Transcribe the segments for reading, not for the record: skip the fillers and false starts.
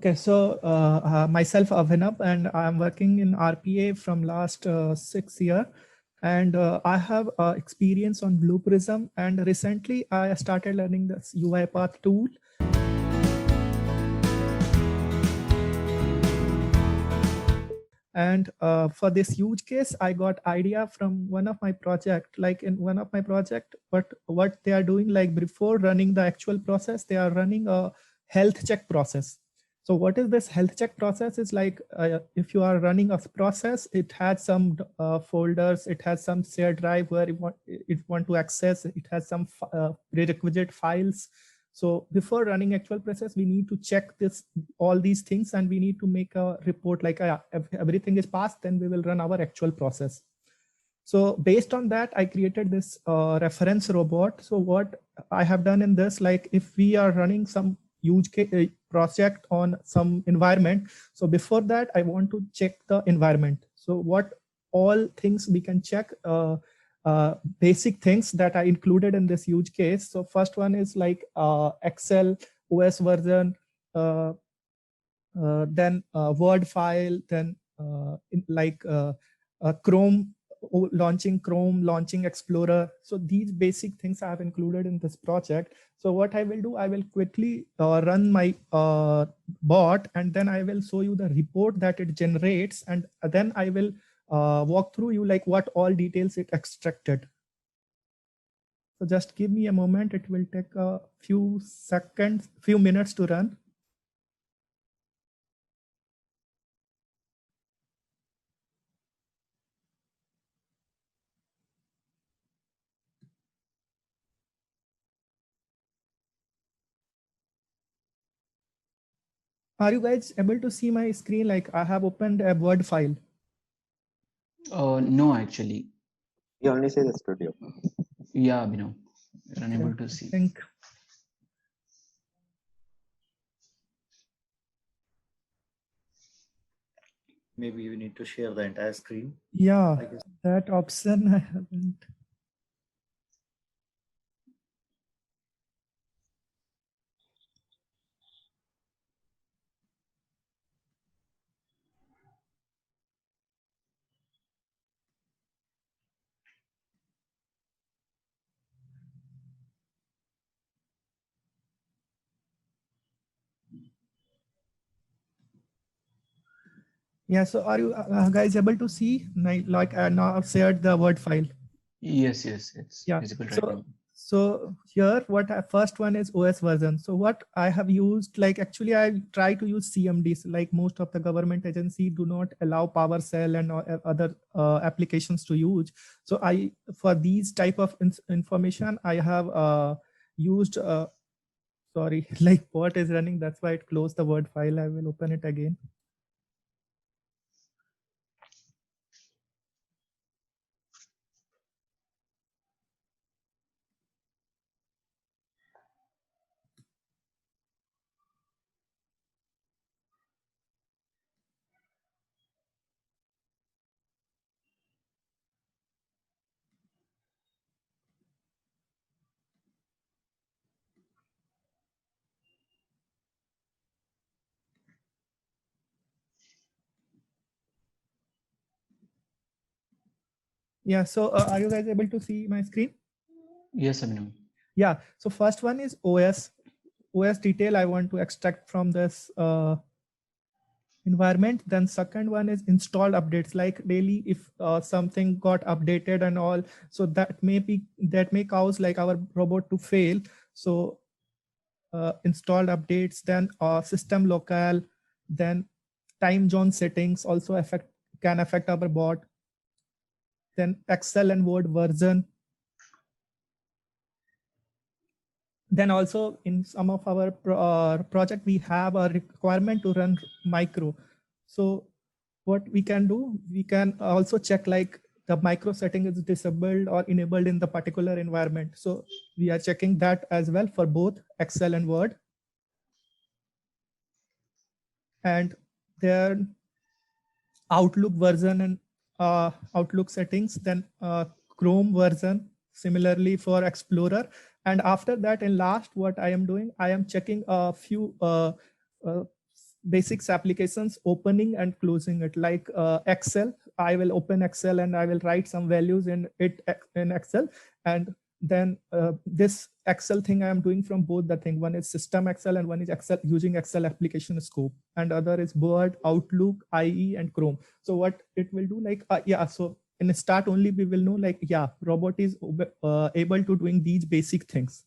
Okay, so myself Abhinav, and I'm working in RPA from last 6 years, and I have experience on Blue Prism, and recently I started learning this UiPath tool. And for this huge case, I got idea from one of my project, like in one of my project, but what they are doing, like before running the actual process, they are running a health check process. So what is this health check process? Is like if you are running a process, it has some folders, it has some shared drive where it want to access, it has some prerequisite files. So before running actual process, we need to check this, all these things, and we need to make a report like if everything is passed, then we will run our actual process. So based on that, I created this reference robot. So what I have done in this, like if we are running some huge project on some environment, so before that, I want to check the environment. So what all things we can check, basic things that are included in this huge case. So first one is like Excel OS version, then Word file, then Chrome, launching Chrome, launching Explorer. So these basic things I have included in this project. So what I will do, I will quickly run my bot, and then I will show you the report that it generates, and then I will walk through you like what all details it extracted. So just give me a moment. It will take a few seconds, few minutes to run. Are you guys able to see my screen? Like I have opened a Word file. No, actually. You only see the studio. Yeah, Abhinav, you're unable to see. I think. Maybe you need to share the entire screen. Yeah, that option I haven't. Yeah, so are you guys able to see? Like I now I've shared the Word file. Yes, it's visible right now. So here, first one is OS version. So what I have used, like actually I try to use CMDs, like most of the government agency do not allow PowerShell and other applications to use. So for these type of information, I have used, sorry, like bot is running. That's why it closed the Word file. I will open it again. Yeah, so are you guys able to see my screen? Yes, Abhinav. Yeah, so first one is OS detail I want to extract from this environment. Then second one is installed updates, like daily if something got updated and all. So that may cause like our robot to fail. So installed updates, then system local, then time zone settings also can affect our bot. Then Excel and Word version. Then also in some of our project, we have a requirement to run micro. So what we can do, we can also check like the micro setting is disabled or enabled in the particular environment. So we are checking that as well for both Excel and Word. And their Outlook version and Outlook settings, then Chrome version, similarly for Explorer. And after that, in last, what I am doing, I am checking a few basics applications, opening and closing it, like Excel. I will open Excel and I will write some values in it in Excel, and then this Excel thing I am doing from both the thing. One is system Excel and one is Excel using Excel application scope, and other is Word, Outlook, IE, and Chrome. So what it will do, like so in the start only we will know, like robot is able to doing these basic things.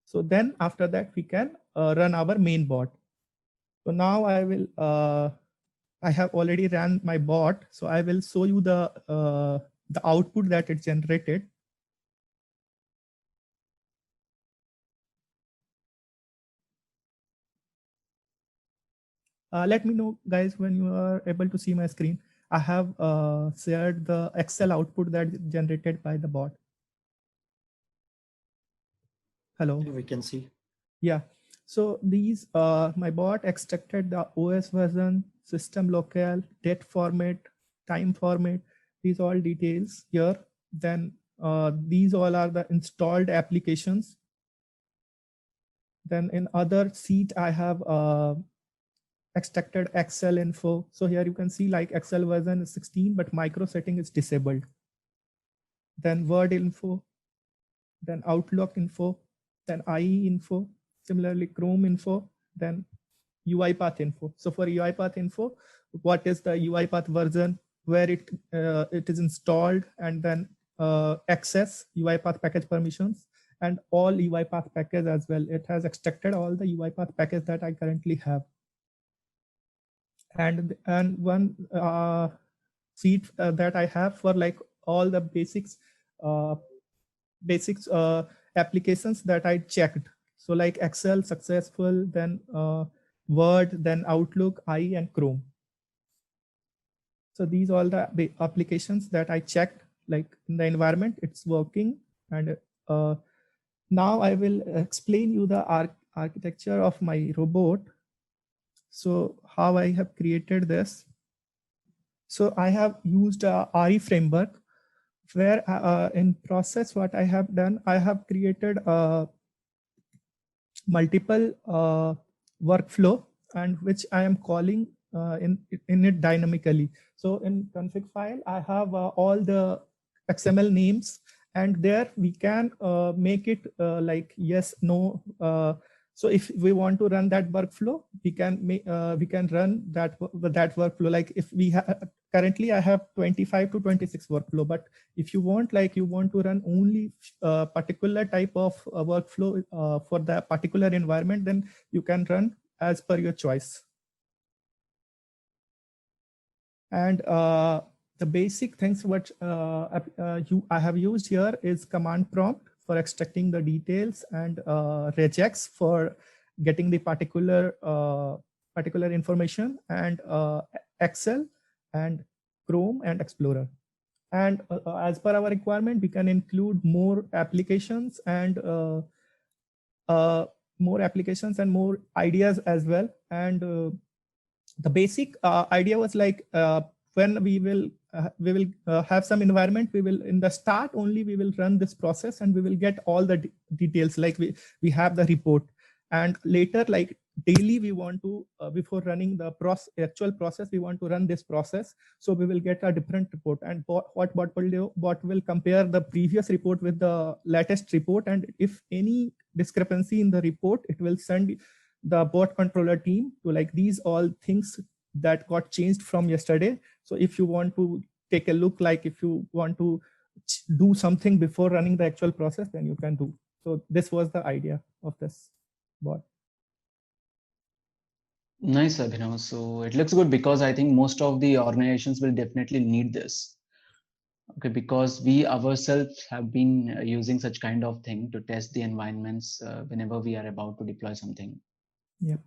So then after that we can run our main bot. So now I will I have already ran my bot, so I will show you the output that it generated. Let me know, guys, when you are able to see my screen. I have shared the Excel output that is generated by the bot. Hello. We can see. Yeah. So these, my bot extracted the OS version, system locale, date format, time format, these all details here. Then these all are the installed applications. Then in other sheet, I have extracted Excel info. So here you can see like Excel version is 16, but micro setting is disabled. Then Word info, then Outlook info, then IE info, similarly Chrome info, then UiPath info. So for UiPath info, what is the UiPath version, where it is installed, and then access UiPath package permissions, and all UiPath package as well. It has extracted all the UiPath package that I currently have. And one sheet that I have for like all the basics applications that I checked. So like Excel successful, then Word, then Outlook, IE, and Chrome. So these all the applications that I checked, like in the environment, it's working. And now I will explain you the architecture of my robot. So how I have created this. So I have used a RE framework, where in process what I have done, I have created multiple workflow, and which I am calling in it dynamically. So in config file, I have all the XML names, and there we can make it like yes, no. So if we want to run that workflow, we can run that workflow. Like if we have currently I have 25 to 26 workflow, but if you want to run only a particular type of workflow for the particular environment, then you can run as per your choice. And the basic things which I have used here is command prompt for extracting the details, and regex for getting the particular information, and Excel, and Chrome, and Explorer. And as per our requirement, we can include more applications and more ideas as well. And the basic idea was like when we will have some environment, we will in the start only we will run this process, and we will get all the details, like we have the report, and later like daily we want to before running the actual process, we want to run this process. So we will get a different report, and what bot will do, bot will compare the previous report with the latest report, and if any discrepancy in the report, it will send the bot controller team to like these all things that got changed from yesterday. So if you want to take a look, like if you want to do something before running the actual process, then you can do. So this was the idea of this bot. Nice, Abhinav. So it looks good, because I think most of the organizations will definitely need this. Okay, because we ourselves have been using such kind of thing to test the environments whenever we are about to deploy something. Yeah.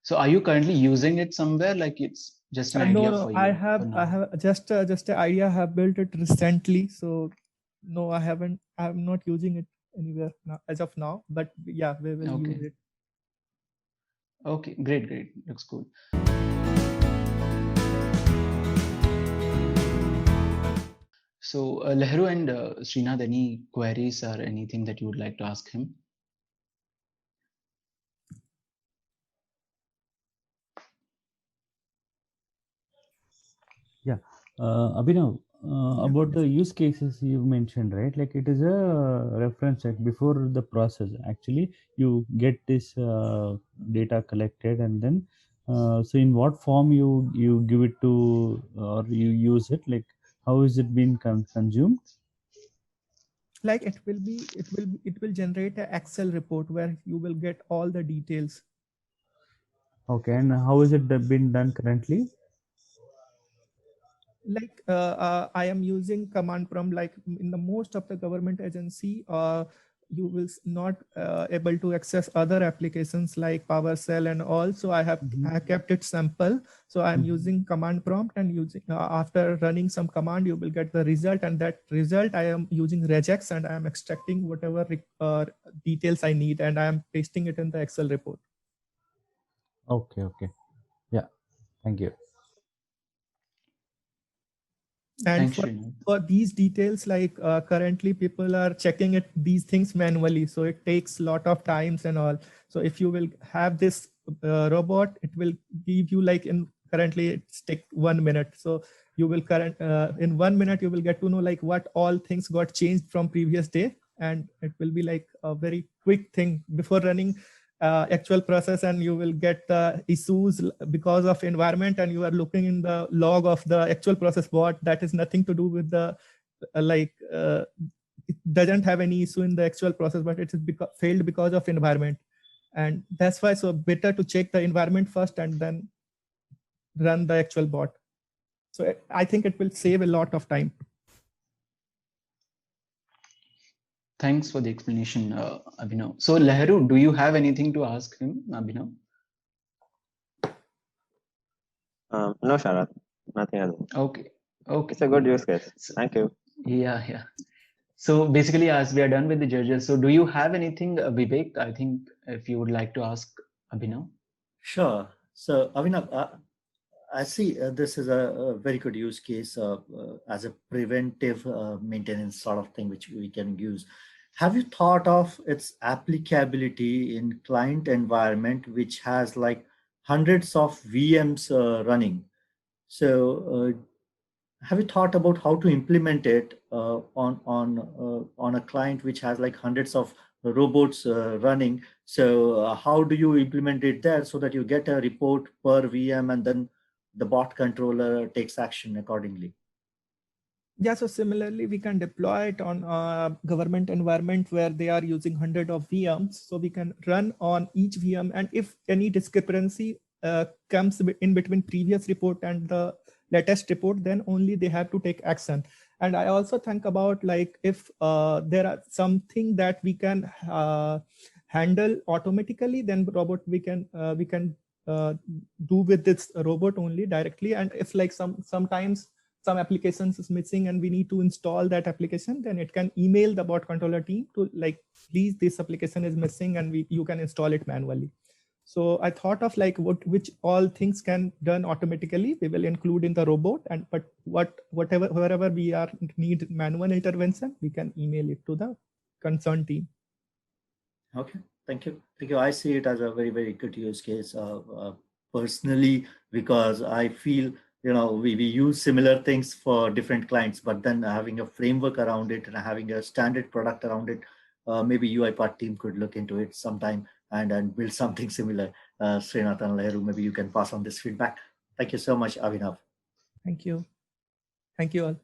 So are you currently using it somewhere? Like it's just an idea no, for you? I have just an idea. I have built it recently. So no, I haven't. I'm not using it anywhere now, as of now. But yeah, we will use it. Okay, great. Looks good. So Lehru and Srinath, any queries or anything that you would like to ask him? Abhinav, about the use cases you mentioned, right? Like it is a reference check before the process. Actually, you get this data collected, and then so in what form you give it to or you use it? Like how is it being consumed? Like it will generate an Excel report where you will get all the details. Okay, and how is it been done currently? Like I am using command prompt. Like in the most of the government agency, you will not able to access other applications like PowerShell and all. So I kept it simple. So I'm using command prompt, and using after running some command, you will get the result, and that result I am using regex, and I am extracting whatever details I need, and I am pasting it in the Excel report. Okay, yeah, thank you. And Thanks, Srinath. for these details, like currently people are checking it these things manually, so it takes a lot of times and all. So if you will have this robot, it will give you like in currently it's take 1 minute. So you will in 1 minute you will get to know like what all things got changed from previous day, and it will be like a very quick thing before running actual process, and you will get the issues because of environment, and you are looking in the log of the actual process bot that is nothing to do with the it doesn't have any issue in the actual process, but it is failed because of environment. And that's why so better to check the environment first and then run the actual bot. So I think it will save a lot of time. Thanks for the explanation, Abhinav. So Leharu, do you have anything to ask him, Abhinav? No, Sharath, nothing else. Okay. It's a good use case. Thank you. Yeah. So basically, as we are done with the judges, so do you have anything, Vivek? I think if you would like to ask Abhinav. Sure. So, Avinav, I see this is a very good use case as a preventive maintenance sort of thing, which we can use. Have you thought of its applicability in client environment, which has like hundreds of VMs running? So, have you thought about how to implement it on a client which has like hundreds of robots running? So how do you implement it there so that you get a report per VM and then the bot controller takes action accordingly? Yeah, so similarly, we can deploy it on a government environment where they are using 100 of VMs. So we can run on each VM, and if any discrepancy comes in between previous report and the latest report, then only they have to take action. And I also think about like if there are something that we can handle automatically, then robot we can do with this robot only directly. And if like sometimes some applications is missing and we need to install that application, then it can email the bot controller team to like, please, this application is missing, and you can install it manually. So I thought of like which all things can done automatically, we will include in the robot, and but wherever we are need manual intervention, we can email it to the concerned team. Okay, thank you. I see it as a very, very good use case personally, because I feel, we use similar things for different clients, but then having a framework around it and having a standard product around it, maybe UiPath team could look into it sometime and build something similar. Srinath and Leharu, maybe you can pass on this feedback. Thank you so much, Avinav. Thank you. Thank you all.